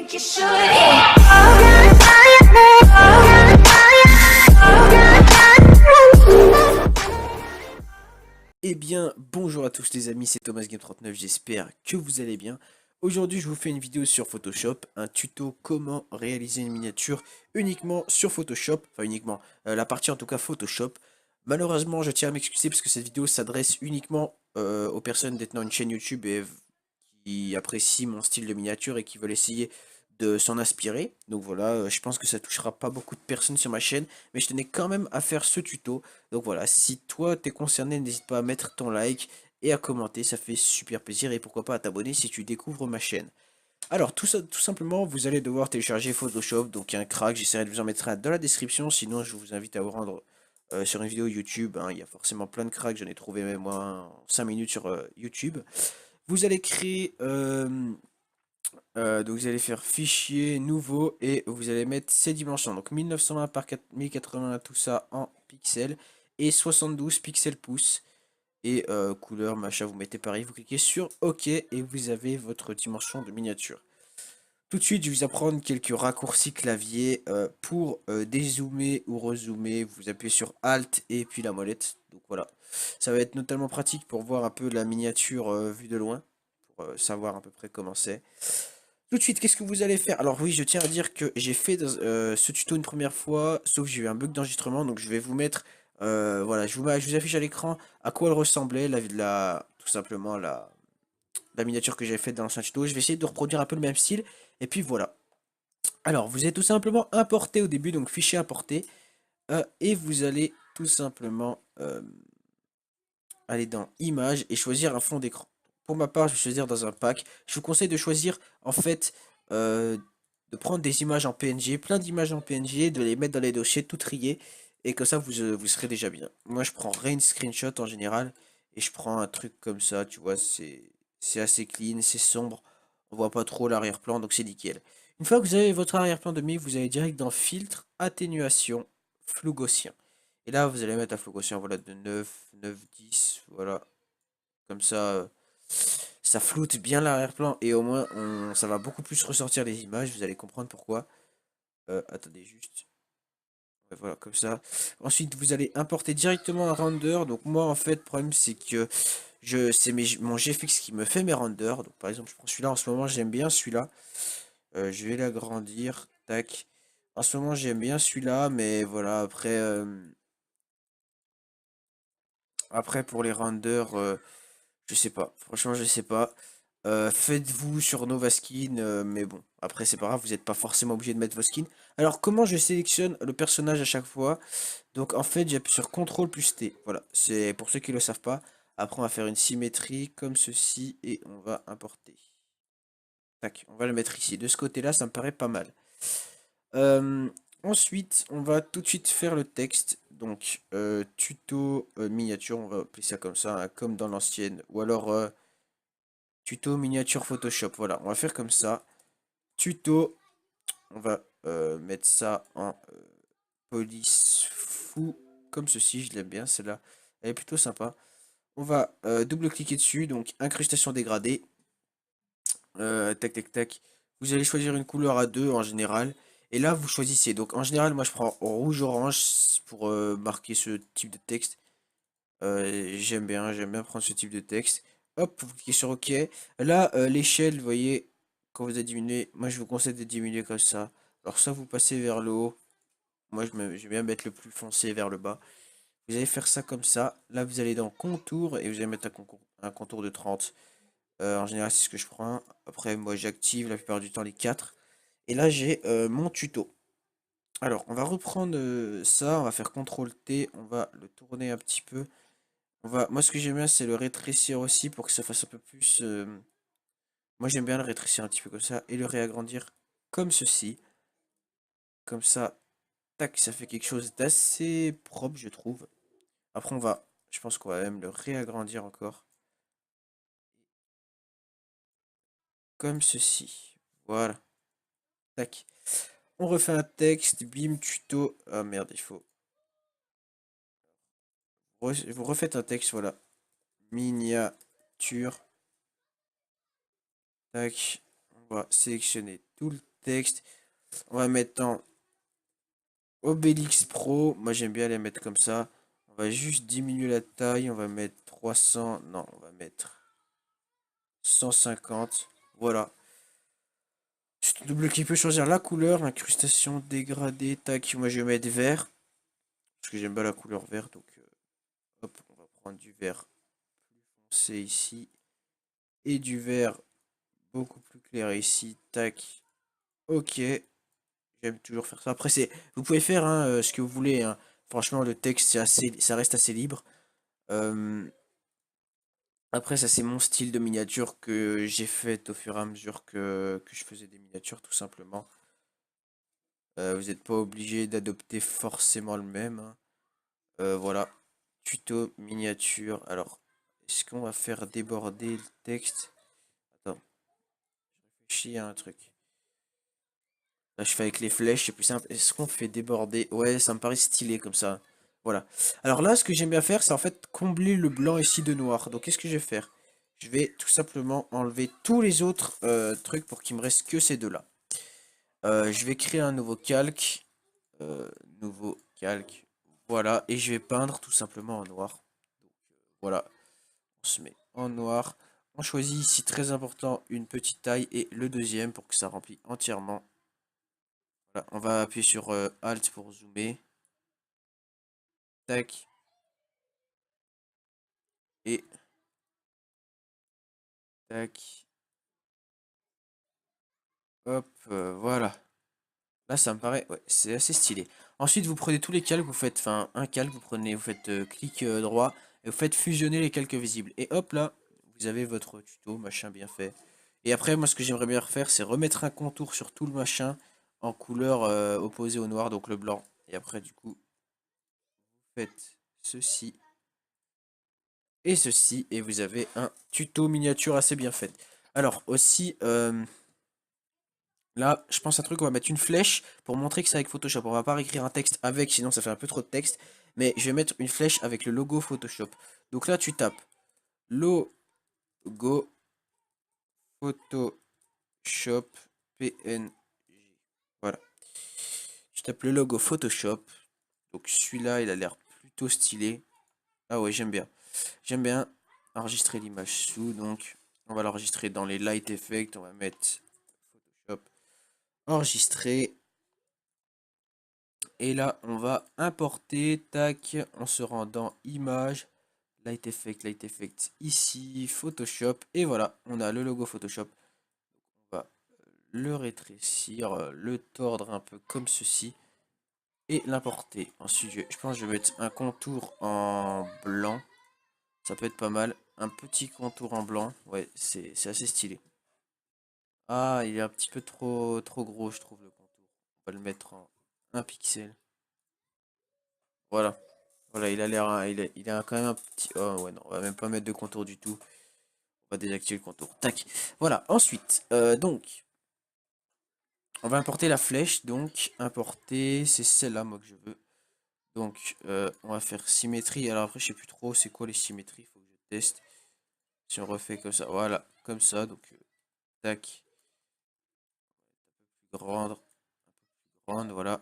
think you should. Eh bien, bonjour à tous les amis, c'est ThomasGame39, j'espère que vous allez bien. Aujourd'hui, je vous fais une vidéo sur Photoshop, un tuto comment réaliser une miniature uniquement sur Photoshop, enfin uniquement, la partie en tout cas Photoshop. Malheureusement, je tiens à m'excuser parce que cette vidéo s'adresse uniquement aux personnes détenant une chaîne YouTube et qui apprécient mon style de miniature et qui veulent essayer de s'en inspirer. Donc voilà, je pense que ça touchera pas beaucoup de personnes sur ma chaîne, mais je tenais quand même à faire ce tuto. Donc voilà, si toi t'es concerné, n'hésite pas à mettre ton like et à commenter, ça fait super plaisir, et pourquoi pas à t'abonner si tu découvres ma chaîne. Alors tout ça, tout simplement, vous allez devoir télécharger Photoshop, donc un crack, j'essaierai de vous en mettre un dans la description, sinon je vous invite à vous rendre sur une vidéo YouTube, hein. Il y a forcément plein de cracks, j'en ai trouvé même moi en 5 minutes sur YouTube. Vous allez créer donc vous allez faire fichier nouveau et vous allez mettre ces dimensions. Donc 1920 par 4080, tout ça en pixels et 72 pixels pouces. Et couleur, machin, vous mettez pareil, vous cliquez sur OK et vous avez votre dimension de miniature. Tout de suite, je vais vous apprendre quelques raccourcis clavier pour dézoomer ou rezoomer. Vous appuyez sur Alt et puis la molette. Donc voilà, ça va être notamment pratique pour voir un peu la miniature vue de loin, pour savoir à peu près comment c'est. Tout de suite, qu'est-ce que vous allez faire? Alors oui, je tiens à dire que j'ai fait ce tuto une première fois, sauf que j'ai eu un bug d'enregistrement, donc je vais vous mettre, voilà, je vous affiche à l'écran à quoi elle ressemblait, tout simplement la miniature que j'ai faite dans l'ancien tuto. Je vais essayer de reproduire un peu le même style, et puis voilà. Alors, vous allez tout simplement importer au début, donc fichier importé, et vous allez tout simplement aller dans Images et choisir un fond d'écran. Pour ma part, je vais choisir dans un pack. Je vous conseille de choisir, en fait, euh, de prendre des images en PNG, plein d'images en PNG, de les mettre dans les dossiers, tout trier, et que ça, vous serez déjà bien. Moi, je prends Rain Screenshot en général, et je prends un truc comme ça, tu vois, c'est assez clean, c'est sombre, on voit pas trop l'arrière-plan, donc c'est nickel. Une fois que vous avez votre arrière-plan de mis, vous allez direct dans Filtre, Atténuation, Flou Gaussien. Et là, vous allez mettre un flou gaussien, voilà, de 9, 10, voilà. Comme ça, ça floute bien l'arrière-plan et au moins, ça va beaucoup plus ressortir les images. Vous allez comprendre pourquoi. Attendez, juste. Ouais, voilà, comme ça. Ensuite, vous allez importer directement un render. Donc moi, en fait, le problème, c'est que c'est mon GFX qui me fait mes renders. Donc par exemple, je prends celui-là. En ce moment, j'aime bien celui-là. Je vais l'agrandir. Tac. En ce moment, j'aime bien celui-là, mais voilà, après pour les renders, je sais pas. Franchement, je sais pas. Faites-vous sur Nova Skin, mais bon, après c'est pas grave, vous n'êtes pas forcément obligé de mettre vos skins. Alors comment je sélectionne le personnage à chaque fois? Donc en fait j'appuie sur CTRL plus T, voilà, c'est pour ceux qui le savent pas. Après on va faire une symétrie comme ceci et on va importer. Tac, on va le mettre ici. De ce côté-là, ça me paraît pas mal. Euh, Ensuite, on va tout de suite faire le texte. Donc tuto miniature, on va appeler ça comme ça, hein, comme dans l'ancienne. Ou alors tuto miniature Photoshop, voilà, on va faire comme ça. Tuto, on va mettre ça en police fou, comme ceci, je l'aime bien, celle-là, elle est plutôt sympa. On va double-cliquer dessus, donc incrustation dégradée, tac tac tac. Vous allez choisir une couleur à deux en général, et là vous choisissez. Donc en général, moi je prends rouge-orange pour marquer ce type de texte. J'aime bien prendre ce type de texte. Hop, vous cliquez sur OK. Là, l'échelle, vous voyez, quand vous avez diminué, moi je vous conseille de diminuer comme ça. Alors ça, vous passez vers le haut. Moi, j'aime bien mettre le plus foncé vers le bas. Vous allez faire ça comme ça. Là, vous allez dans contour et vous allez mettre un contour de 30. En général, c'est ce que je prends. Après, moi, j'active la plupart du temps les 4. Et là, j'ai mon tuto. Alors, on va reprendre ça. On va faire CTRL T. On va le tourner un petit peu. Moi, ce que j'aime bien, c'est le rétrécir aussi pour que ça fasse un peu plus. Moi, j'aime bien le rétrécir un petit peu comme ça et le réagrandir comme ceci. Comme ça, tac, ça fait quelque chose d'assez propre, je trouve. Après, je pense qu'on va même le réagrandir encore. Comme ceci. Voilà. Tac. On refait un texte, bim, tuto. Ah merde, il faut. Vous refaites un texte, voilà. Miniature. Tac. On va sélectionner tout le texte. On va mettre en Obélix Pro. Moi, j'aime bien les mettre comme ça. On va juste diminuer la taille. On va mettre 300. Non, on va mettre 150. Voilà. Juste double clic peut choisir la couleur, l'incrustation dégradée. Tac, moi je vais mettre vert. Parce que j'aime pas la couleur vert. Donc, hop, on va prendre du vert foncé ici. Et du vert beaucoup plus clair ici. Tac. Ok. J'aime toujours faire ça. Après, vous pouvez faire hein, ce que vous voulez. Hein. Franchement, le texte, ça reste assez libre. Euh, Après, ça, c'est mon style de miniature que j'ai fait au fur et à mesure que je faisais des miniatures, tout simplement. Vous n'êtes pas obligé d'adopter forcément le même. Hein. Voilà. Tuto miniature. Alors, est-ce qu'on va faire déborder le texte? Attends, je réfléchis à un truc. Là, je fais avec les flèches, c'est plus simple. Est-ce qu'on fait déborder? Ouais, ça me paraît stylé comme ça. Voilà. Alors là, ce que j'aime bien faire, c'est en fait combler le blanc ici de noir. Donc, qu'est-ce que je vais faire? Je vais tout simplement enlever tous les autres trucs pour qu'il me reste que ces deux-là. Je vais créer un nouveau calque. Euh, Nouveau calque. Voilà. Et je vais peindre tout simplement en noir. Voilà. On se met en noir. On choisit ici, très important, une petite taille et le deuxième pour que ça remplit entièrement. Voilà, on va appuyer sur Alt pour zoomer. Tac. Et tac. Hop, voilà. Là, ça me paraît, ouais, c'est assez stylé. Ensuite, vous prenez tous les calques, vous faites, enfin, un calque, vous faites clic droit, et vous faites fusionner les calques visibles. Et hop là, vous avez votre tuto, machin bien fait. Et après, moi, ce que j'aimerais bien refaire, c'est remettre un contour sur tout le machin en couleur opposée au noir, donc le blanc. Et après, du coup, vous faites ceci et ceci, et vous avez un tuto miniature assez bien fait. Alors, aussi, là, je pense à un truc, on va mettre une flèche pour montrer que c'est avec Photoshop. On va pas réécrire un texte avec, sinon ça fait un peu trop de texte. Mais je vais mettre une flèche avec le logo Photoshop. Donc là, tu tapes logo Photoshop PNG. Voilà. Tu tapes le logo Photoshop. Donc celui-là, il a l'air plutôt stylé. Ah ouais, j'aime bien. J'aime bien enregistrer l'image sous. Donc, on va l'enregistrer dans les Light Effects. On va mettre Photoshop enregistrer. Et là, on va importer, tac, on se rend dans Image, Light Effect ici, Photoshop, et voilà, on a le logo Photoshop. On va le rétrécir, le tordre un peu comme ceci, et l'importer. Ensuite, je pense que je vais mettre un contour en blanc, ça peut être pas mal. Un petit contour en blanc, ouais, c'est assez stylé. Ah, il est un petit peu trop gros, je trouve, le contour. On va le mettre en 1 pixel. Voilà. Voilà, il a l'air, hein, il a quand même un petit. Oh ouais, non, on va même pas mettre de contour du tout. On va désactiver le contour. Tac. Voilà, ensuite, donc, on va importer la flèche. Donc, importer, c'est celle-là, moi, que je veux. Donc, on va faire symétrie. Alors après, je sais plus trop c'est quoi les symétries. Faut que je teste. Si on refait comme ça, voilà, comme ça. Donc, tac. Grande, grande, voilà.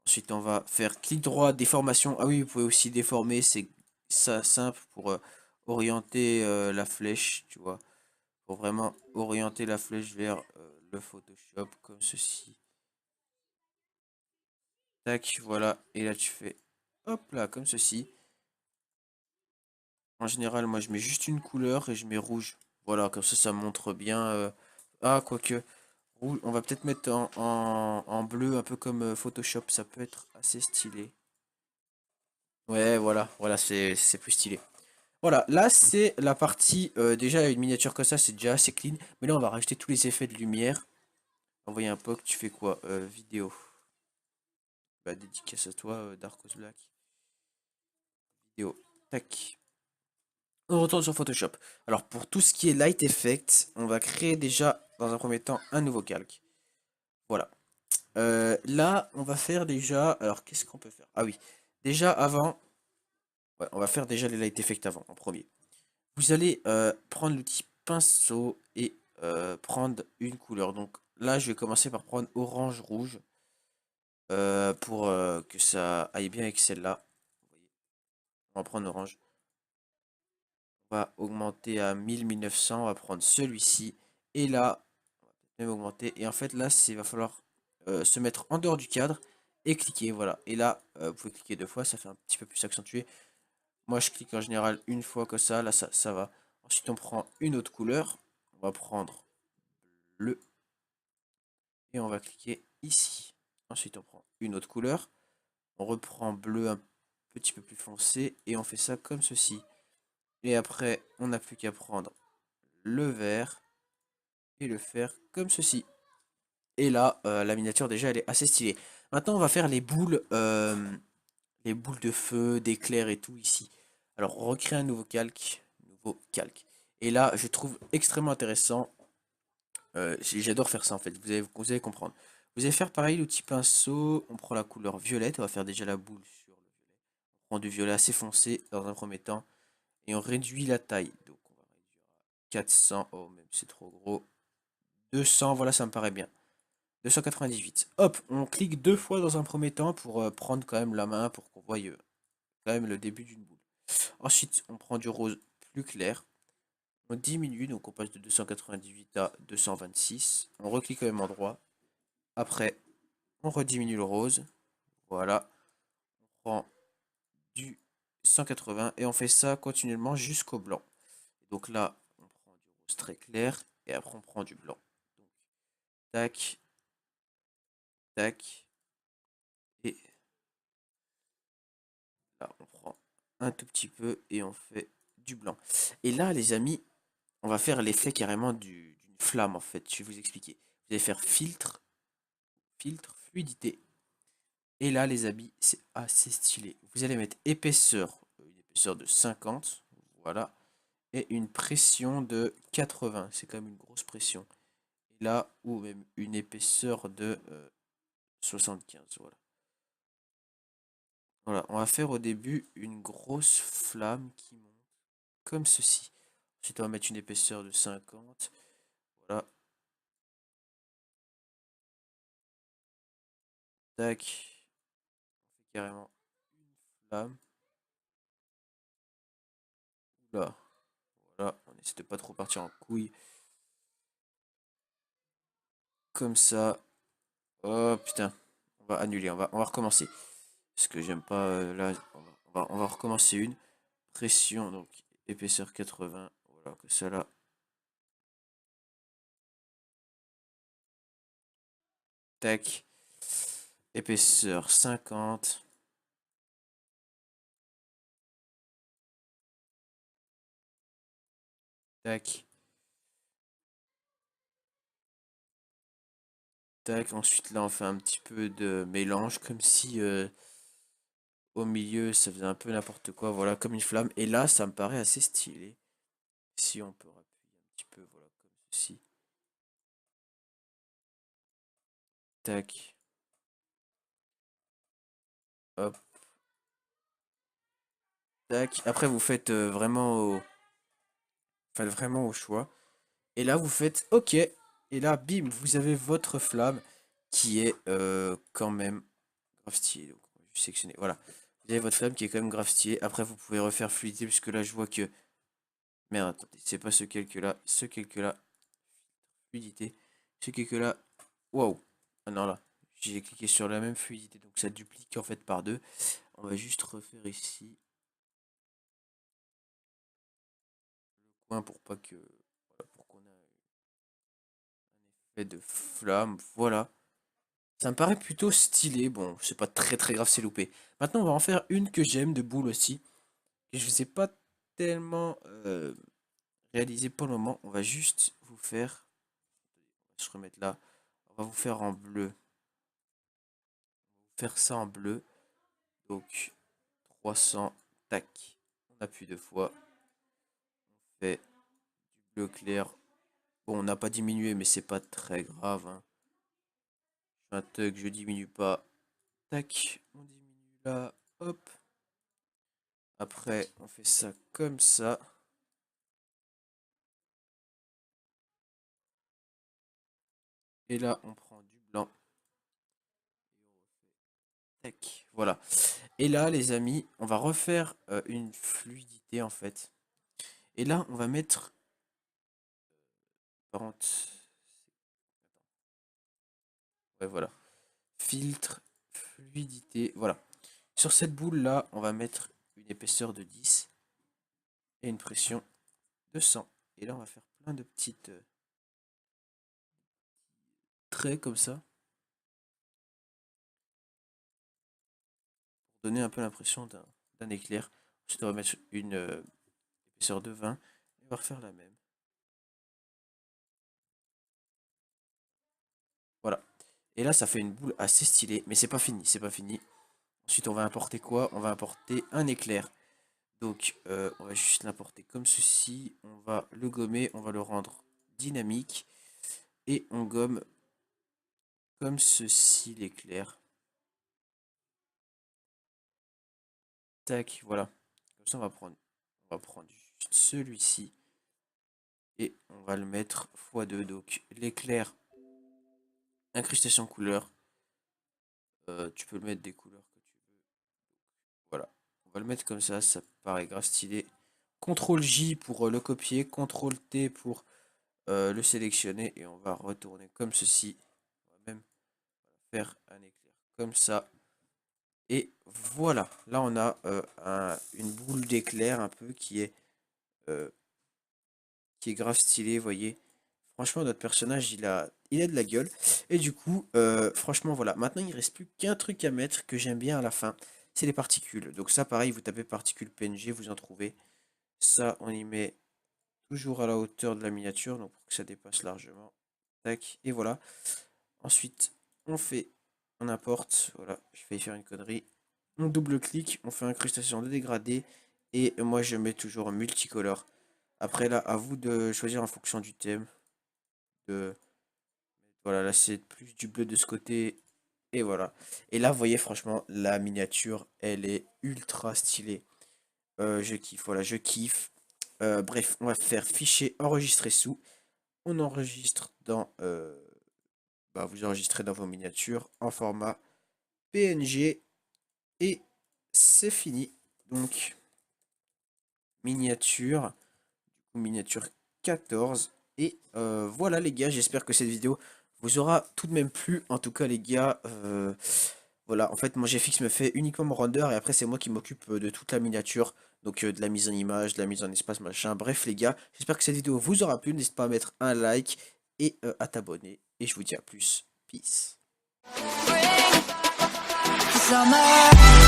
Ensuite, on va faire clic droit, déformation. Ah oui, vous pouvez aussi déformer. C'est ça simple pour orienter la flèche, tu vois. Pour vraiment orienter la flèche vers le Photoshop comme ceci. Tac, voilà. Et là, tu fais hop là, comme ceci. En général, moi, je mets juste une couleur et je mets rouge. Voilà, comme ça montre bien. Ah, quoique. Rouge, on va peut-être mettre en bleu, un peu comme Photoshop. Ça peut être assez stylé. Ouais, voilà, c'est plus stylé. Voilà, là c'est la partie, déjà une miniature comme ça c'est déjà assez clean, mais là on va rajouter tous les effets de lumière. Envoyer un POC, tu fais quoi? Vidéo. Bah dédicace à toi, Darkos Black. Vidéo. Tac. On retourne sur Photoshop. Alors pour tout ce qui est Light Effect, on va créer déjà dans un premier temps un nouveau calque. Voilà. Là on va faire déjà, alors qu'est-ce qu'on peut faire? Ah oui, déjà avant, ouais, on va faire déjà les Light Effect avant, en premier. Vous allez prendre l'outil pinceau et prendre une couleur. Donc là, je vais commencer par prendre orange-rouge pour que ça aille bien avec celle-là. On va prendre orange. On va augmenter à 1000-1900. On va prendre celui-ci. Et là, on va même augmenter. Et en fait, là, il va falloir se mettre en dehors du cadre et cliquer. Voilà. Et là, vous pouvez cliquer 2 fois. Ça fait un petit peu plus accentué. Moi, je clique en général une fois comme ça. Là, ça va. Ensuite, on prend une autre couleur. On va prendre bleu. Et on va cliquer ici. Ensuite, on prend une autre couleur. On reprend bleu un petit peu plus foncé. Et on fait ça comme ceci. Et après, on n'a plus qu'à prendre le vert et le faire comme ceci. Et là, la miniature déjà, elle est assez stylée. Maintenant, on va faire les boules de feu, d'éclairs et tout ici. Alors, on recrée un nouveau calque. Nouveau calque. Et là, je trouve extrêmement intéressant. J'adore faire ça en fait, vous allez comprendre. Vous allez faire pareil, l'outil pinceau, on prend la couleur violette, on va faire déjà la boule sur le violet. On prend du violet assez foncé dans un premier temps, et on réduit la taille. Donc on va réduire à 400, oh même c'est trop gros. 200, voilà, ça me paraît bien. 298. Hop, on clique 2 fois dans un premier temps pour prendre quand même la main, pour qu'on voie quand même le début d'une boule. Ensuite, on prend du rose plus clair. On diminue, donc on passe de 298 à 226. On reclique au même endroit. Après, on rediminue le rose. Voilà. On prend du 180 et on fait ça continuellement jusqu'au blanc. Donc là, on prend du rose très clair et après on prend du blanc. Donc, tac, tac. Et là, on prend un tout petit peu et on fait du blanc. Et là, les amis, on va faire l'effet carrément d'une flamme en fait. Je vais vous expliquer. Vous allez faire filtre, filtre, fluidité. Et là, les amis, c'est assez stylé. Vous allez mettre épaisseur, une épaisseur de 50, voilà, et une pression de 80. C'est quand même une grosse pression. Et là, ou même une épaisseur de 75, voilà. Voilà, on va faire au début une grosse flamme qui monte comme ceci. Ensuite, on va mettre une épaisseur de 50. Voilà, tac, on fait carrément une flamme. Là, voilà, on essaie de pas trop partir en couille. Comme ça. Oh putain, on va annuler, on va recommencer. Parce que j'aime pas, là, on va recommencer une. Pression, donc épaisseur 80, voilà, que ça là. Tac, épaisseur 50. Tac, tac. Ensuite là, on fait un petit peu de mélange, comme si au milieu, ça faisait un peu n'importe quoi, voilà, comme une flamme. Et là, ça me paraît assez stylé. Si on peut appuyer un petit peu, voilà, comme ceci. Tac, hop, tac. Après, vous faites faites vraiment au choix. Et là, vous faites OK. Et là, bim, vous avez votre flamme qui est quand même grave stylée. Donc, on va juste sélectionner. Voilà. Vous avez votre flamme qui est quand même grave stylée. Après, vous pouvez refaire fluidité, puisque là, je vois que. Merde, attendez, c'est pas ce calque-là. Ce calque-là. Fluidité. Ce calque-là. Waouh. Ah non, là. J'ai cliqué sur la même fluidité. Donc, ça duplique en fait par deux. On va juste refaire ici le coin pour pas que. Voilà, pour qu'on ait un effet de flamme. Voilà. Ça me paraît plutôt stylé. Bon, c'est pas très grave, c'est loupé. Maintenant, on va en faire une que j'aime de boule aussi. Et je ne sais pas tellement réaliser pour le moment. On va juste vous faire. Je vais remettre là. On va vous faire en bleu. Faire ça en bleu. Donc 300. Tac. On appuie 2 fois. On fait du bleu clair. Bon, on n'a pas diminué, mais c'est pas très grave, hein. Je fais un tug, je diminue pas. Tac. On diminue là. Hop. Après, on fait ça comme ça. Et là, on prend du blanc. Tac, voilà. Et là, les amis, on va refaire une fluidité en fait. Et là, on va mettre... Par contre, ouais, voilà. Filtre, fluidité, voilà. Sur cette boule là, on va mettre une épaisseur de 10 et une pression de 100. Et là, on va faire plein de petites traits comme ça, pour donner un peu l'impression d'un éclair. Ensuite, on va mettre une épaisseur de 20 et on va refaire la même. Voilà. Et là, ça fait une boule assez stylée, mais c'est pas fini, c'est pas fini. Ensuite, on va importer quoi? On va importer un éclair. Donc, on va juste l'importer comme ceci. On va le gommer, on va le rendre dynamique. Et on gomme comme ceci l'éclair. Tac, voilà. Comme ça, on va prendre juste celui-ci. Et on va le mettre x2. Donc, l'éclair, incrustation couleur. Tu peux le mettre des couleurs que tu veux. Voilà. On va le mettre comme ça paraît grave stylé. CTRL J pour le copier, CTRL T pour le sélectionner et on va retourner comme ceci. On va même faire un éclair comme ça. Et voilà, là on a une boule d'éclair un peu euh, qui est grave stylée, vous voyez. Franchement, notre personnage, il a de la gueule. Et du coup, franchement, voilà. Maintenant, il reste plus qu'un truc à mettre que j'aime bien à la fin. C'est les particules. Donc ça, pareil, vous tapez particules PNG, vous en trouvez. Ça, on y met toujours à la hauteur de la miniature, donc pour que ça dépasse largement. Tac, et voilà. Ensuite, on importe, voilà, je vais faire une connerie. On double-clique, on fait incrustation de dégradé, et moi je mets toujours multicolore. Après là, à vous de choisir en fonction du thème. Voilà, là c'est plus du bleu de ce côté, et voilà. Et là, vous voyez, franchement, la miniature, elle est ultra stylée. Je kiffe, voilà, je kiffe. Bref, on va faire fichier enregistrer sous. On enregistre dans vous enregistrez dans vos miniatures en format PNG et c'est fini. Donc miniature, miniature 14 et voilà les gars, j'espère que cette vidéo vous aura tout de même plu. En tout cas les gars, voilà, en fait moi GFX me fait uniquement mon render et après c'est moi qui m'occupe de toute la miniature. Donc de la mise en image, de la mise en espace, machin. Bref les gars, j'espère que cette vidéo vous aura plu. N'hésitez pas à mettre un like et à t'abonner. Et je vous dis à plus. Peace. Summer